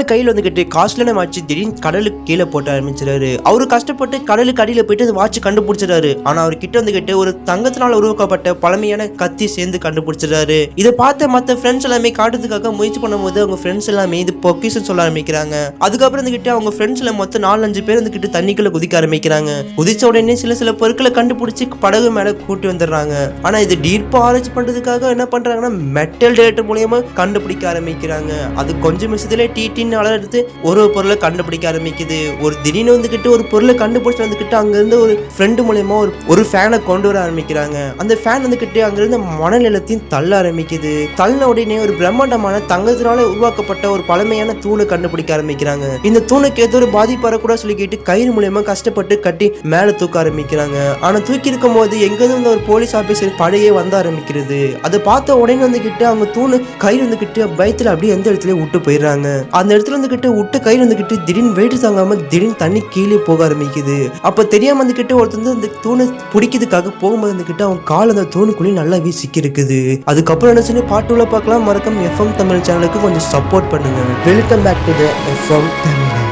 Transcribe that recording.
கையில் வந்துகிட்டு காஸ்ட்லியான வாட்ச் திடீர்னு கடலுக்கு கீழே போட்டு ஆரம்பிச்சிடாரு. அவரு கஷ்டப்பட்டு கடலுக்கு அடியில போயிட்டு அந்த வாட்ச் கண்டுபிடிச்சிடாரு. ஆனா அவர் கிட்ட வந்துகிட்டு ஒரு தங்கத்தினால உருவாக்கப்பட்ட பழமையான கத்தி சேர்ந்து கண்டுபிடிச்சிடாரு. இதை பார்த்த மற்ற ஃப்ரெண்ட்ஸ் எல்லாமே காட்டுறதுக்காக முயற்சி பண்ணும்போது அவங்க ஃப்ரெண்ட்ஸ் எல்லாமே இது பொக்கிஷன் சொல்ல ஆரம்பிக்கிறாங்க. அதுக்கப்புறம் வந்துகிட்டு அவங்க ஃப்ரெண்ட்ஸ்ல மொத்தம் 4-5 பேர் வந்துகிட்டு தண்ணிக்குள்ள குதிக்க ஆரம்பிக்கிறாங்க. குதிச்ச உடனே சில பொருட்களை கண்டுபிடிச்சு படகு மேல கூட்டி வந்துடுறாங்க. ஆனா இது டீப்பா ஆராய்ச்சி பண்றதுக்காக என்ன பண்றாங்கன்னா மெட்டல் டேட்டர் மூலியமா கண்டுபிடிக்க ஆரம்பிக்கிறாங்க. அது கொஞ்சம் விஷயத்துல டிடின்னு எடுத்து ஒரு பொருளை கண்டுபிடிக்க ஆரம்பிக்குது. ஒரு திடீர்னு வந்துகிட்டு ஒரு பொருளை கண்டுபிடிச்சு வந்துகிட்டு அங்க இருந்து ஒரு ஃப்ரெண்டு மூலியமா ஒரு ஃபேனை கொண்டு வர ஆரம்பிக்கிறாங்க. அந்த ஃபேன் வந்துகிட்டு அங்க இருந்து மணல் நிலத்தையும் தள்ள ஆரம்பிக்குது. தள்ள உடனே ஒரு பிரம்மாண்டமான தங்கத்தினால உருவாக்கப்பட்ட ஒரு பழமையான தூணை கண்டுபிடிக்க ஆரம்பிக்கிறாங்க. இந்த தூணுக்கு ஏதோ ஒரு பாதிப்பு வரக்கூட சொல்லிக்கிட்டு கயிறு மூலியமா கஷ்டப்பட்டு கட்டி மேல தூக்க ஆரம்பிக்கிறாங்க. ஆனா தூக்கி இருக்கும் போது எங்கிருந்து ஒரு போலீஸ் ஆபீசர் படையே வந்து ஆரம்பிக்கிறது. அதை பார்த்த உடனே வந்துகிட்டு அவங்க தூணு கயிறு வந்துகிட்டு பயத்துல அப்படியே எந்த இடத்துல விட்டு போயிடுறாங்க. அந்த இடத்துல வந்துகிட்டு விட்டு கயிறு வந்துகிட்டு திடீர்னு வெயிட் தாங்காம திடீர்னு தண்ணி கீழே போக ஆரம்பிக்குது. அப்ப தெரியாம வந்துகிட்டு ஒருத்தர் அந்த தூணை பிடிக்கிறதுக்காக போகும்போது வந்துகிட்டு அவங்க கால் அந்த தூணுக்குள்ளேயும் நல்லாவே சிக்கி இருக்குது. அதுக்கப்புறம் என்ன சொல்லி பாட்டுல பார்க்கலாம். மறக்காம FM தமிழ் சேனலுக்கு கொஞ்சம் சப்போர்ட் பண்ணுங்க. Welcome back to the FM Tamil.